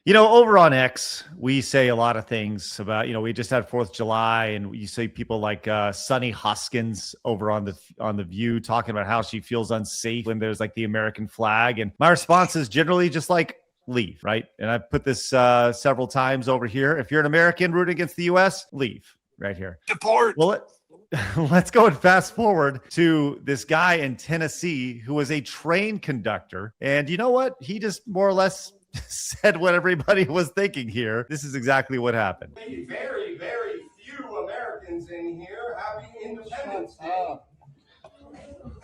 Over on X, we say a lot of things about, we just had 4th of July, and you see people like Sunny Hoskins over on the View talking about how she feels unsafe when there's like the American flag. And my response is generally just like, leave, right? And I've put this several times over here. If you're an American rooting against the US, leave right here. Deport. Well, let's go and fast forward to this guy in Tennessee who was a train conductor. And you know what? He just more or less said what everybody was thinking here. This is exactly what happened. Very, very few Americans in here. Happy Independence Day.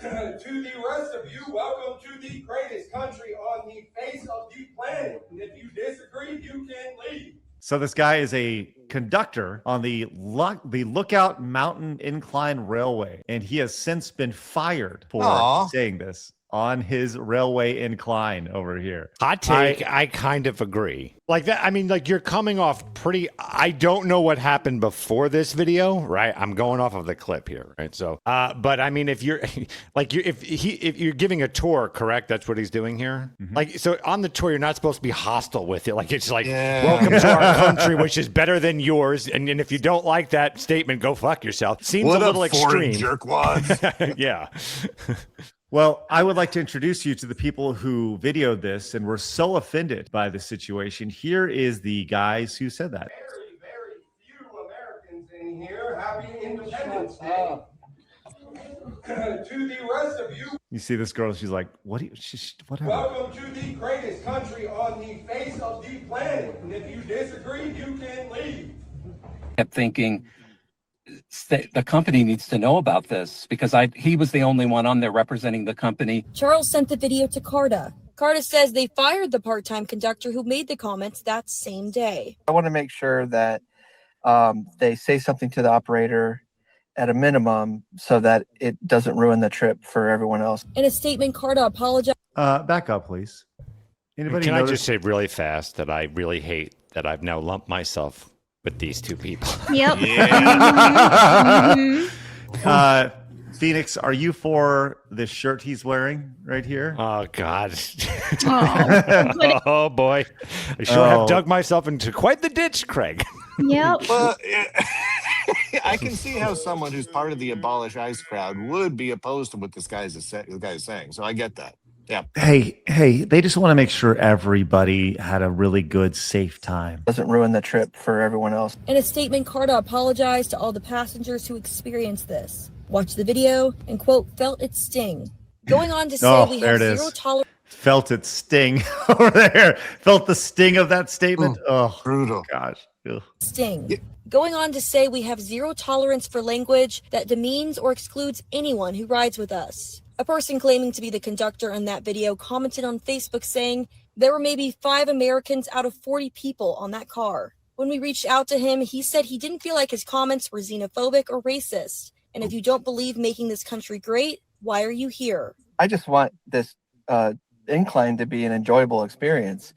To the rest of you, welcome to the greatest country on the face of the planet. And if you disagree, you can leave. So this guy is a conductor on the Lookout Mountain Incline Railway, and he has since been fired for saying this on his railway incline over here. Hot take, I kind of agree. Like that, I mean, like you're coming off pretty, I don't know what happened before this video, right? I'm going off of the clip here, right? So, but I mean, if you're like, if you're giving a tour, correct? That's what he's doing here. Mm-hmm. Like, so on the tour, you're not supposed to be hostile with it. Like, it's like, welcome to our country, which is better than yours. And if you don't like that statement, go fuck yourself. Seems a little extreme. Jerkwad. Yeah. Well, I would like to introduce you to the people who videoed this and were so offended by the situation. Here is the guys who said that. Very, very few Americans in here. Happy Independence Day. To the rest of you. You see this girl, she's like, what? Whatever. Welcome to the greatest country on the face of the planet. And if you disagree, you can leave. Kept thinking, the company needs to know about this because he was the only one on there representing the company. Charles sent the video to Carta. Carta says they fired the part-time conductor who made the comments that same day. I want to make sure that they say something to the operator at a minimum so that it doesn't ruin the trip for everyone else. In a statement, Carta apologized. Back up, please. Anybody Can notice? I just say really fast that I really hate that I've now lumped myself with these two people. Yep. Phoenix, are you for the shirt he's wearing right here? Oh, God. Oh, boy. I sure have dug myself into quite the ditch, Craig. Yep. Well, I can see how someone who's part of the Abolish ICE crowd would be opposed to what this guy is saying. So I get that. Yeah. Hey, they just want to make sure everybody had a really good, safe time. Doesn't ruin the trip for everyone else. In a statement, Carta apologized to all the passengers who experienced this. Watch the video and, quote, felt it sting. Going on to say we have zero tolerance. Felt it sting over there. Felt the sting of that statement. Oh, brutal. Gosh. Ugh. Sting. Going on to say we have zero tolerance for language that demeans or excludes anyone who rides with us. A person claiming to be the conductor in that video commented on Facebook saying there were maybe 5 Americans out of 40 people on that car. When we reached out to him, he said he didn't feel like his comments were xenophobic or racist. And if you don't believe making this country great, why are you here? I just want this incline to be an enjoyable experience,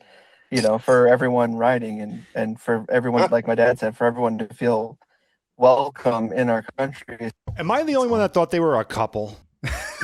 for everyone riding and for everyone, like my dad said, for everyone to feel welcome in our country. Am I the only one that thought they were a couple?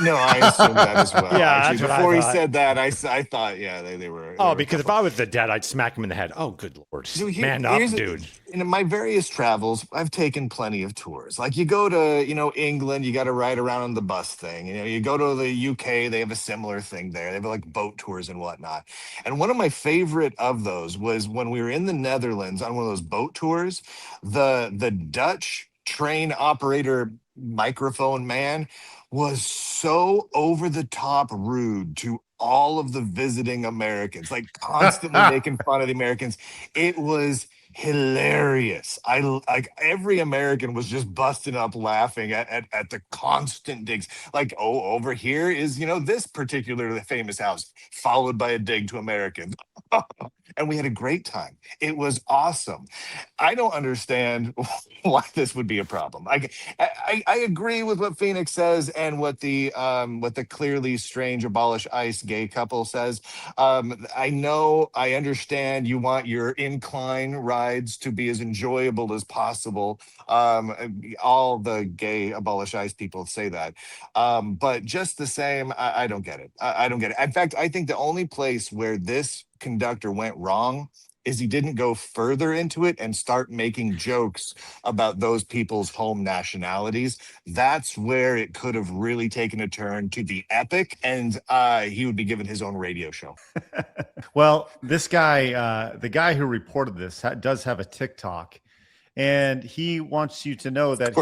No, I assumed that as well. Yeah, actually, before he said that, I thought, they were. Oh, because if I was the dad, I'd smack him in the head. Oh, good Lord. Man up, dude. In my various travels, I've taken plenty of tours. Like you go to, England, you got to ride around on the bus thing. You go to the UK, they have a similar thing there. They have like boat tours and whatnot. And one of my favorite of those was when we were in the Netherlands on one of those boat tours, the Dutch train operator microphone man was so over the top rude to all of the visiting Americans, like constantly making fun of the Americans. It was hilarious. Every American was just busting up laughing at the constant digs. Like, over here is, this particularly famous house, followed by a dig to Americans. And we had a great time. It was awesome. I don't understand why this would be a problem. I agree with what Phoenix says and what the clearly strange Abolish ICE gay couple says. I understand you want your incline rides to be as enjoyable as possible. All the gay Abolish ICE people say that. But just the same, I don't get it. I don't get it. In fact, I think the only place where this conductor went wrong is he didn't go further into it and start making jokes about those people's home nationalities. That's where it could have really taken a turn to the epic, and he would be given his own radio show. Well, this guy, the guy who reported this, does have a TikTok, and he wants you to know that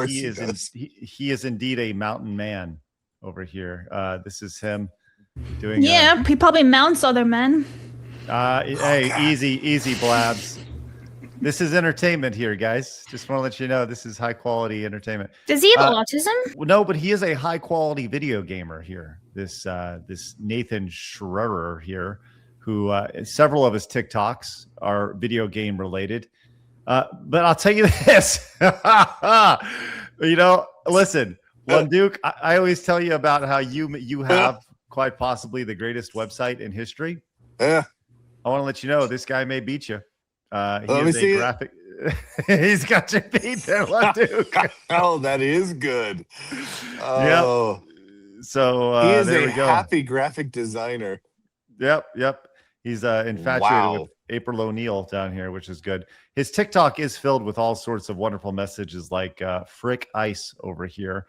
he is indeed a mountain man over here. This is him doing. Yeah, he probably mounts other men. Hey, easy, Blabs. This is entertainment here, guys. Just want to let you know this is high quality entertainment. Does he have autism? No, but he is a high quality video gamer here. This Nathan Schreier here, who several of his TikToks are video game related. But I'll tell you this, listen, Duke, I always tell you about how you have quite possibly the greatest website in history. Yeah. I want to let you know this guy may beat you. Let me see graphic. He's got you beat there, Duke. Oh, that is good. Oh, yep. So he is there a we go. happy graphic designer. Yep. He's infatuated with April O'Neil down here, which is good. His TikTok is filled with all sorts of wonderful messages like frick ice over here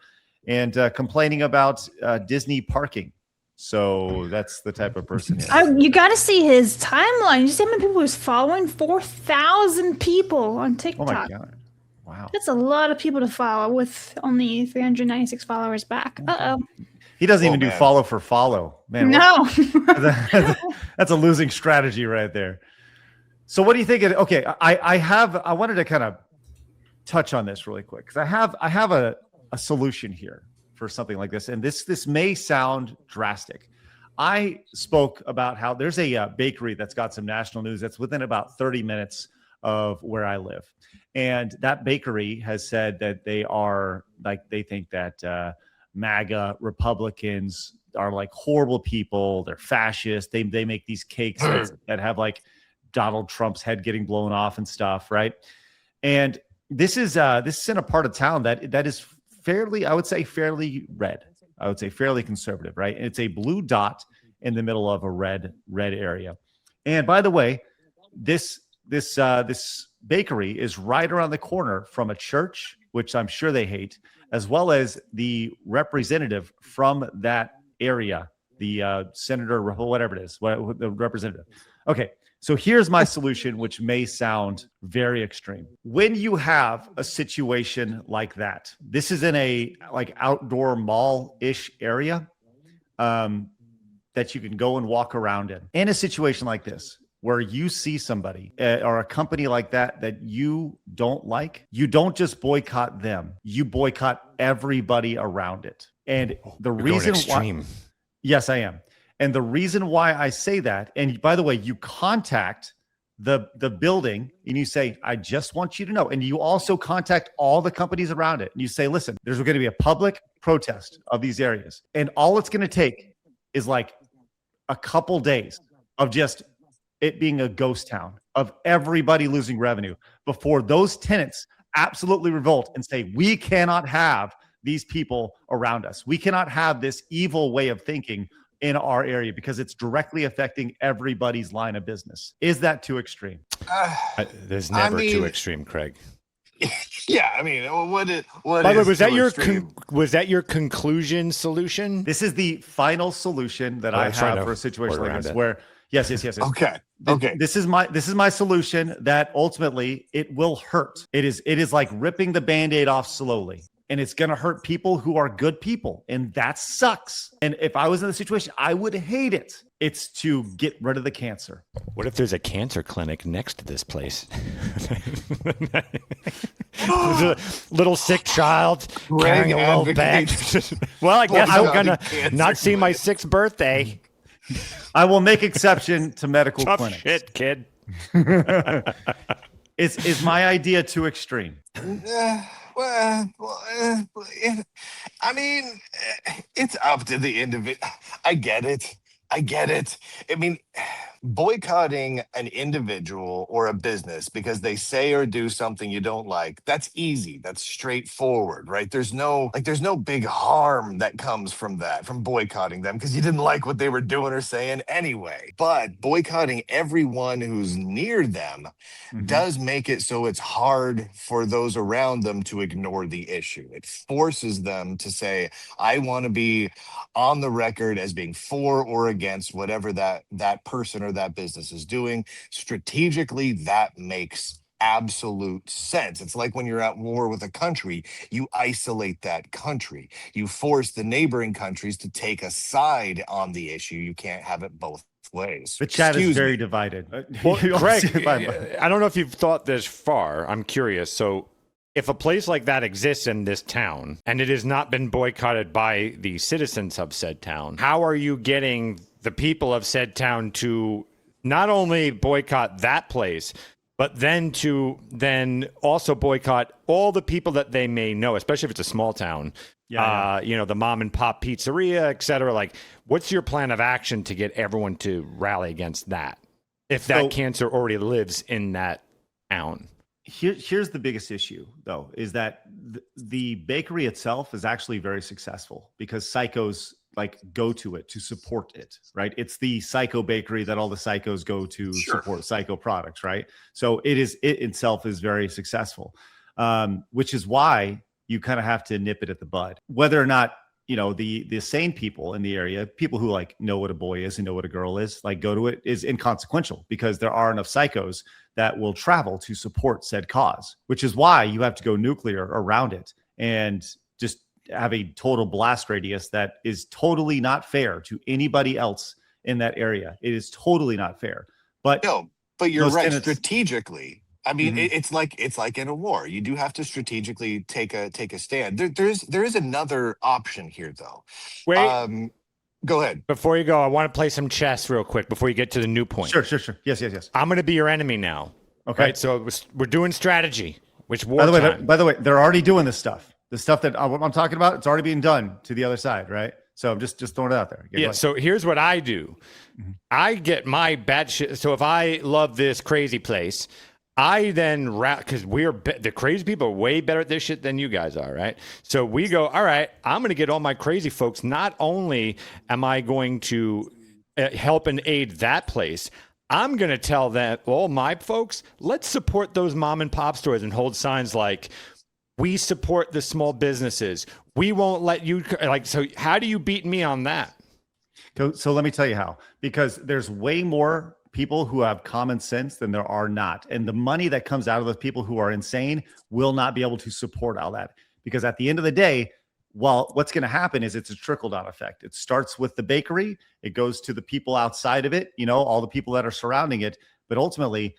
and complaining about Disney parking. So that's the type of person he is. You got to see his timeline. You see how many people he's following? 4,000 people on TikTok. Oh my God. Wow. That's a lot of people to follow with only 396 followers back. Uh-oh. He doesn't even do follow for follow. Man, no. That's a losing strategy right there. So what do you think? Okay, I wanted to kind of touch on this really quick because I have a solution here for something like this, and this may sound drastic. I spoke about how there's a bakery that's got some national news that's within about 30 minutes of where I live, and that bakery has said that they think that MAGA Republicans are like horrible people. They're fascist. They make these cakes that have like Donald Trump's head getting blown off and stuff, right? And this is in a part of town that is fairly, I would say, fairly red. I would say fairly conservative, right? And it's a blue dot in the middle of a red area. And by the way, this bakery is right around the corner from a church, which I'm sure they hate, as well as the representative from that area, the senator, whatever it is, the representative. Okay, so here's my solution, which may sound very extreme. When you have a situation like that, this is in a like outdoor mall-ish area that you can go and walk around in a situation like this, where you see somebody or a company like that you don't like, you don't just boycott them, you boycott everybody around it. And the reason why, yes, I am. And the reason why I say that, and by the way, you contact the building and you say, I just want you to know. And you also contact all the companies around it. And you say, listen, there's going to be a public protest of these areas. And all it's going to take is like a couple days of just it being a ghost town, of everybody losing revenue before those tenants absolutely revolt and say, we cannot have these people around us. We cannot have this evil way of thinking in our area because it's directly affecting everybody's line of business. Is that too extreme? There's never too extreme, Craig. Yeah, I mean, what by the way, was that your conclusion solution? This is the final solution that I have for a situation like this, where yes. Okay. This is my solution that ultimately it will hurt. It is like ripping the Band-Aid off slowly. And it's going to hurt people who are good people. And that sucks. And if I was in the situation, I would hate it. It's to get rid of the cancer. What if there's a cancer clinic next to this place? There's a little sick child carrying a little bag. Well, I guess I'm going to not see my 6th birthday. I will make exception to medical Tough clinics. Shit, kid. Is my idea too extreme? I mean, it's up to the individual. I get it. I mean, boycotting an individual or a business because they say or do something you don't like, that's easy. That's straightforward, right? There's no big harm that comes from that, from boycotting them, because you didn't like what they were doing or saying anyway. But boycotting everyone who's near them does make it so it's hard for those around them to ignore the issue. It forces them to say, I want to be on the record as being for or against whatever that person or that business is doing. Strategically, that makes absolute sense. It's like when you're at war with a country, you isolate that country. You force the neighboring countries to take a side on the issue. You can't have it both ways. The chat is Excuse very me. divided. Well, You Greg, see it by- I don't know if you've thought this far. I'm curious. So, if a place like that exists in this town and it has not been boycotted by the citizens of said town, how are you getting the people of said town to not only boycott that place, but then to also boycott all the people that they may know, especially if it's a small town? You know, the mom and pop pizzeria, et cetera. Like, what's your plan of action to get everyone to rally against that if that cancer already lives in that town? Here's the biggest issue, though, is that the bakery itself is actually very successful because psychos like go to it to support it, right? It's the psycho bakery that all the psychos go to support psycho products, right? So it itself is very successful, which is why you kind of have to nip it at the bud. Whether or not, you know, the sane people in the area, people who like know what a boy is and know what a girl is, like go to it, is inconsequential because there are enough psychos that will travel to support said cause, which is why you have to go nuclear around it and just have a total blast radius that is totally not fair to anybody else in that area. It is totally not fair. But No, but you're those right. tenants- Strategically, I mean, it's like in a war. You do have to strategically take a stand. There is another option here, though. Wait. Go ahead. Before you go, I want to play some chess real quick before you get to the new point. Sure. Yes. I'm going to be your enemy now. Okay. Right? So we're doing strategy, which war By the way, they're already doing this stuff. The stuff that I'm talking about, it's already being done to the other side, right? So I'm just throwing it out there. Yeah. So here's what I do. I get my bad shit. So if I love this crazy place, I then because the crazy people are way better at this shit than you guys are, right? So we go, all right, I'm going to get all my crazy folks. Not only am I going to help and aid that place, I'm going to tell them, all my folks, let's support those mom and pop stores and hold signs like, we support the small businesses. We won't let you, like, so how do you beat me on that? So let me tell you how, because there's way more people who have common sense than there are not. And the money that comes out of those people who are insane will not be able to support all that. Because at the end of the day, well, what's going to happen is it's a trickle-down effect. It starts with the bakery. It goes to the people outside of it, you know, all the people that are surrounding it. But ultimately,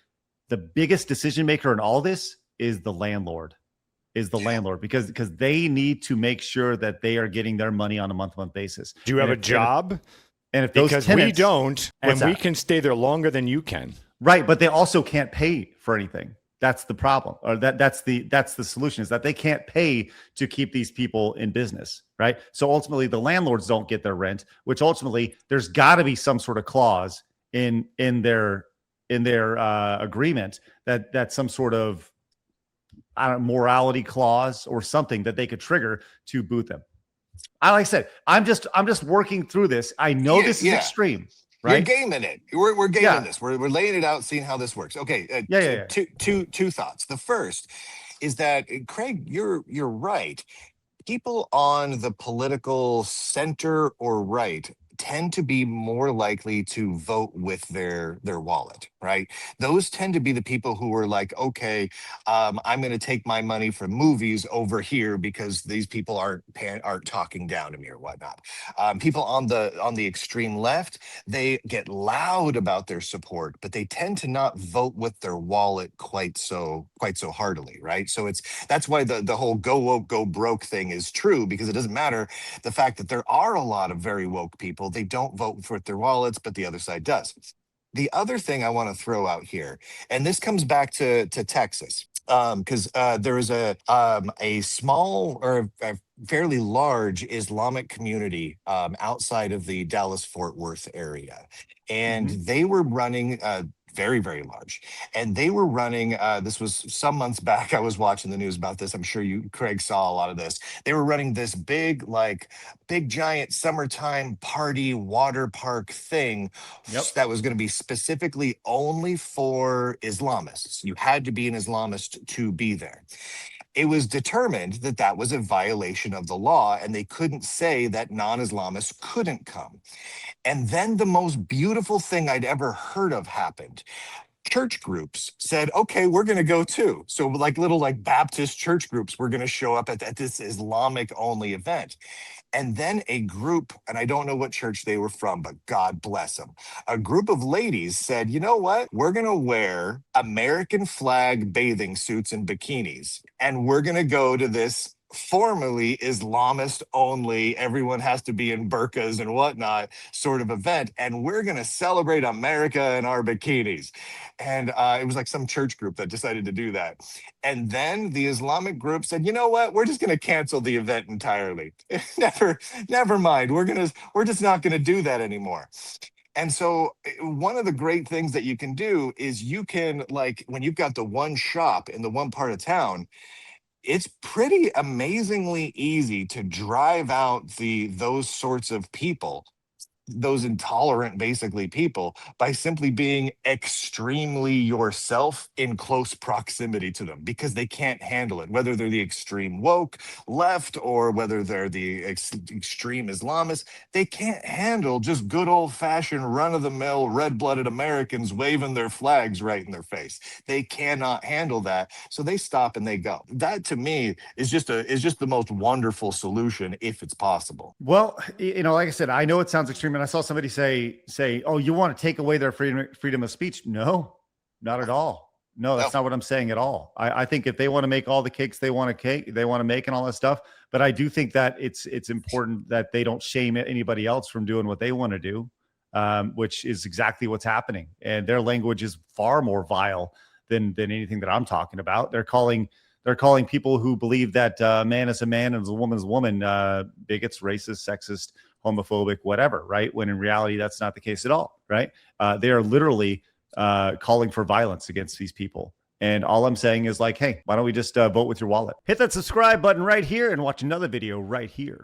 the biggest decision maker in all this is the landlord. Because they need to make sure that they are getting their money on a month-to-month basis. Do you have a job? And if those because tenants, we don't, and we that? can stay there longer than you can. Right, but they also can't pay for anything. That's the problem, or that's the solution, is that they can't pay to keep these people in business, right? So ultimately, the landlords don't get their rent, which ultimately there's got to be some sort of clause in their agreement that some sort of morality clause or something that they could trigger to boot them. Like I said, I'm just working through this. I know this is extreme, right? You're gaming it. We're gaming this. We're laying it out, seeing how this works. Okay. Two thoughts. The first is that, Craig, you're right. People on the political center or right tend to be more likely to vote with their wallet, right? Those tend to be the people who are like, okay, I'm going to take my money from movies over here because these people aren't talking down to me or whatnot. People on the extreme left, they get loud about their support, but they tend to not vote with their wallet quite so heartily, right? So that's why the whole go woke, go broke thing is true, because it doesn't matter the fact that there are a lot of very woke people. They don't vote with their wallets, but the other side does. The other thing I want to throw out here, and this comes back to Texas, because there was a small, or fairly large Islamic community outside of the Dallas-Fort Worth area. And they were running very, very large. And they were running, this was some months back, I was watching the news about this. I'm sure you, Craig, saw a lot of this. They were running this big giant summertime party water park thing that was going to be specifically only for Islamists. You had to be an Islamist to be there. It was determined that that was a violation of the law, and they couldn't say that non-Islamists couldn't come. And then the most beautiful thing I'd ever heard of happened. Church groups said, okay, we're going to go too. So little Baptist church groups were going to show up at this Islamic only event. And then a group, and I don't know what church they were from, but God bless them. A group of ladies said, you know what? We're going to wear American flag bathing suits and bikinis, and we're going to go to this formerly Islamist only, everyone has to be in burqas and whatnot sort of event. And we're going to celebrate America in our bikinis. And it was like some church group that decided to do that. And then the Islamic group said, you know what? We're just going to cancel the event entirely. Never mind. We're just not going to do that anymore. And so one of the great things that you can do is you can, when you've got the one shop in the one part of town, it's pretty amazingly easy to drive out those sorts of people, those intolerant, basically, people, by simply being extremely yourself in close proximity to them, because they can't handle it, whether they're the extreme woke left or whether they're the extreme Islamists. They can't handle just good old-fashioned run-of-the-mill red-blooded Americans waving their flags right in their face. They cannot handle that, so they stop and they go. That, to me, is just the most wonderful solution, if it's possible. Well, like I said, I know it sounds extreme. And I saw somebody say, oh, you want to take away their freedom of speech? No, not at all. No, that's not what I'm saying at all. I think if they want to make all the cakes they want to make and all that stuff, but I do think that it's important that they don't shame anybody else from doing what they want to do, which is exactly what's happening. And their language is far more vile than anything that I'm talking about. They're calling people who believe that a man is a man and a woman is a woman, bigots, racist, sexist, homophobic, whatever, right? When in reality, that's not the case at all, right? They are literally calling for violence against these people. And all I'm saying is hey, why don't we just vote with your wallet? Hit that subscribe button right here and watch another video right here.